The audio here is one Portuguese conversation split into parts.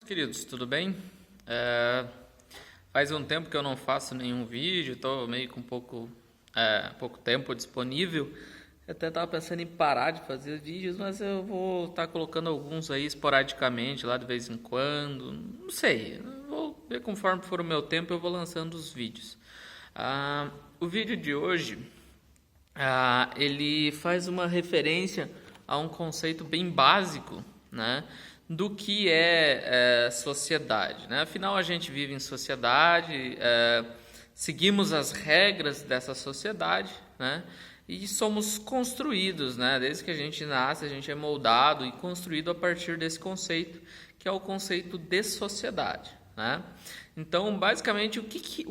Queridos, tudo bem? Faz um tempo que eu não faço nenhum vídeo, estou meio com pouco tempo disponível. Eu até estava pensando em parar de fazer vídeos, mas eu vou estar colocando alguns aí esporadicamente, lá de vez em quando. Não sei, eu vou ver conforme for o meu tempo, eu vou lançando os vídeos. O vídeo de hoje, ele faz uma referência a um conceito bem básico, né, do que é sociedade, né? Afinal, a gente vive em sociedade, seguimos as regras dessa sociedade, né? E somos construídos, né? Desde que a gente nasce, a gente é moldado e construído a partir desse conceito, que é o conceito de sociedade, né? Então, basicamente, o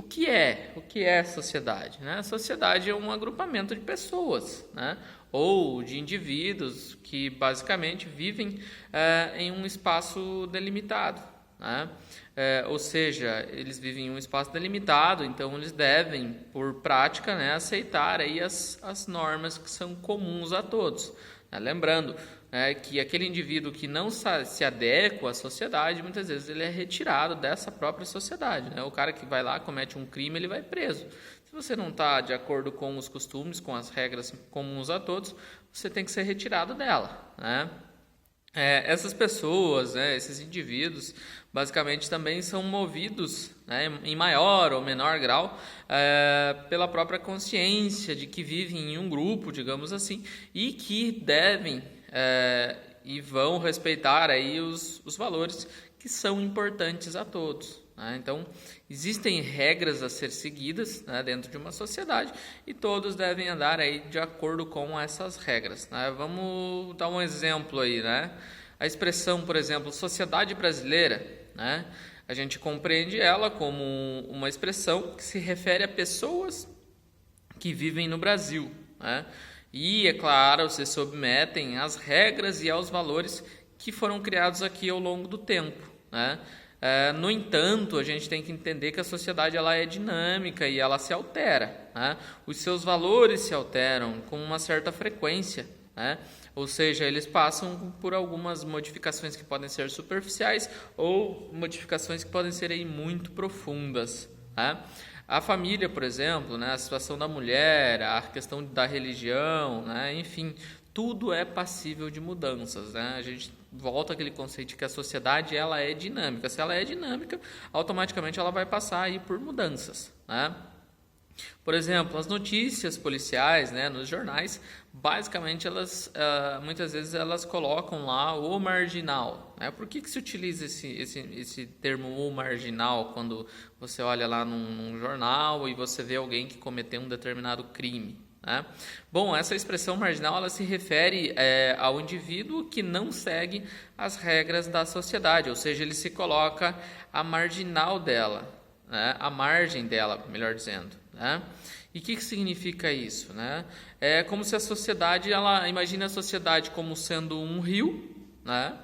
que é sociedade, né? A sociedade é um agrupamento de pessoas, né? Ou de indivíduos que basicamente vivem em um espaço delimitado, né? Ou seja, eles vivem em um espaço delimitado, então eles devem, por prática, né, aceitar aí as normas que são comuns a todos, né? Lembrando que aquele indivíduo que não se adequa à sociedade, muitas vezes ele é retirado dessa própria sociedade, né? O cara que vai lá, comete um crime, ele vai preso. Se você não está de acordo com os costumes, com as regras comuns a todos, você tem que ser retirado dela, né? Essas pessoas, né, esses indivíduos, basicamente também são movidos, né, em maior ou menor grau, pela própria consciência de que vivem em um grupo, digamos assim, e que devem e vão respeitar aí os valores que são importantes a todos, né? Então, existem regras a ser seguidas, né, dentro de uma sociedade e todos devem andar aí de acordo com essas regras, né? Vamos dar um exemplo aí, né? A expressão, por exemplo, sociedade brasileira, né? A gente compreende ela como uma expressão que se refere a pessoas que vivem no Brasil, né? E, é claro, se submetem às regras e aos valores que foram criados aqui ao longo do tempo, né? No entanto, a gente tem que entender que a sociedade ela é dinâmica e ela se altera, né? Os seus valores se alteram com uma certa frequência, né? Ou seja, eles passam por algumas modificações que podem ser superficiais ou modificações que podem ser aí muito profundas, né? A família, por exemplo, né? A situação da mulher, a questão da religião, né? Enfim, tudo é passível de mudanças, né? A gente volta àquele conceito de que a sociedade ela é dinâmica. Se ela é dinâmica, automaticamente ela vai passar aí por mudanças, né? Por exemplo, as notícias policiais, né, nos jornais, basicamente elas muitas vezes elas colocam lá o marginal, né? Por que se utiliza esse termo o marginal quando você olha lá num jornal e você vê alguém que cometeu um determinado crime, né? Bom, essa expressão marginal ela se refere ao indivíduo que não segue as regras da sociedade, ou seja, ele se coloca à marginal dela, né? À margem dela, melhor dizendo, né? E o que significa isso, né? É como se a sociedade, ela imagina a sociedade como sendo um rio, né?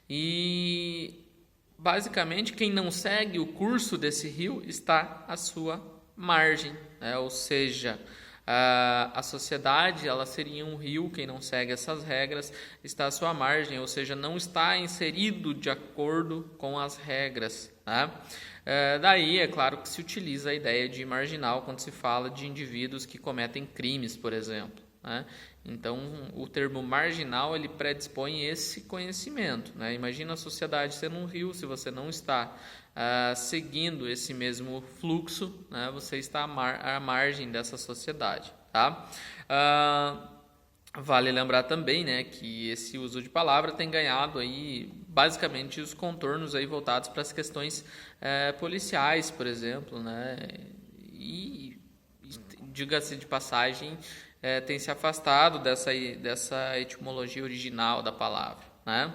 E basicamente quem não segue o curso desse rio está à sua margem, né? Ou seja, a sociedade ela seria um rio, quem não segue essas regras está à sua margem, ou seja, não está inserido de acordo com as regras, né? Daí é claro que se utiliza a ideia de marginal quando se fala de indivíduos que cometem crimes, por exemplo, né? Então o termo marginal ele predispõe esse conhecimento, né? Imagina a sociedade sendo um rio, se você não está seguindo esse mesmo fluxo, né? Você está à margem dessa sociedade, tá? Vale lembrar também, né, que esse uso de palavra tem ganhado aí basicamente os contornos aí voltados para as questões policiais, por exemplo, né? E diga-se de passagem, tem se afastado dessa etimologia original da palavra, né?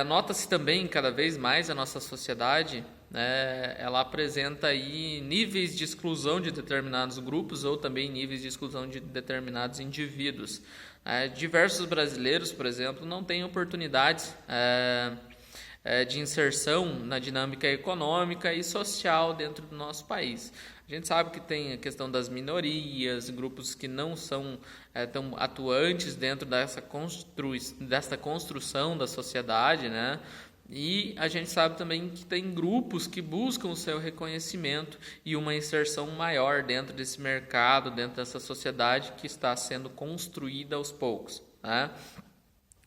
Nota-se também cada vez mais a nossa sociedade, né, ela apresenta aí níveis de exclusão de determinados grupos ou também níveis de exclusão de determinados indivíduos. Diversos brasileiros, por exemplo, não têm oportunidades de inserção na dinâmica econômica e social dentro do nosso país. A gente sabe que tem a questão das minorias, grupos que não são tão atuantes dentro dessa construção da sociedade, né? E a gente sabe também que tem grupos que buscam o seu reconhecimento e uma inserção maior dentro desse mercado, dentro dessa sociedade que está sendo construída aos poucos, né?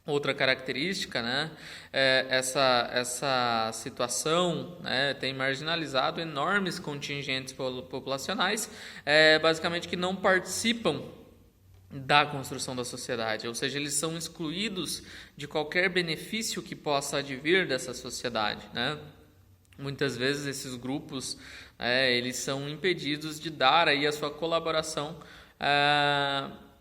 Outra característica, né, é essa situação, né, tem marginalizado enormes contingentes populacionais, basicamente que não participam da construção da sociedade, ou seja, eles são excluídos de qualquer benefício que possa advir dessa sociedade, né? Muitas vezes esses grupos, eles são impedidos de dar aí a sua colaboração,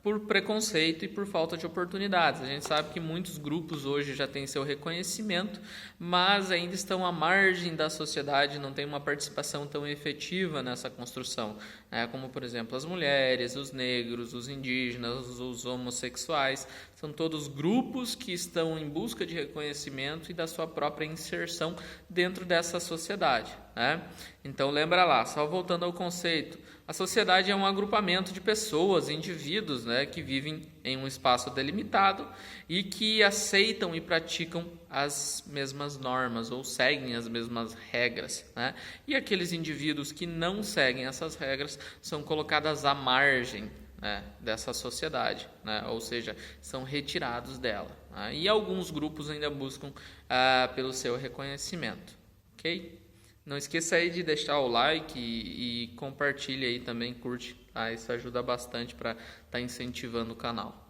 por preconceito e por falta de oportunidades. A gente sabe que muitos grupos hoje já têm seu reconhecimento, mas ainda estão à margem da sociedade, não têm uma participação tão efetiva nessa construção, né? Como, por exemplo, as mulheres, os negros, os indígenas, os homossexuais. São todos grupos que estão em busca de reconhecimento e da sua própria inserção dentro dessa sociedade, né? Então, lembra lá, só voltando ao conceito, a sociedade é um agrupamento de pessoas, indivíduos, né, que vivem em um espaço delimitado e que aceitam e praticam as mesmas normas ou seguem as mesmas regras, né? E aqueles indivíduos que não seguem essas regras são colocados à margem, né, dessa sociedade, né? Ou seja, são retirados dela, né? E alguns grupos ainda buscam pelo seu reconhecimento, ok? Não esqueça aí de deixar o like e compartilhe aí também, curte, tá? Isso ajuda bastante para estar incentivando o canal.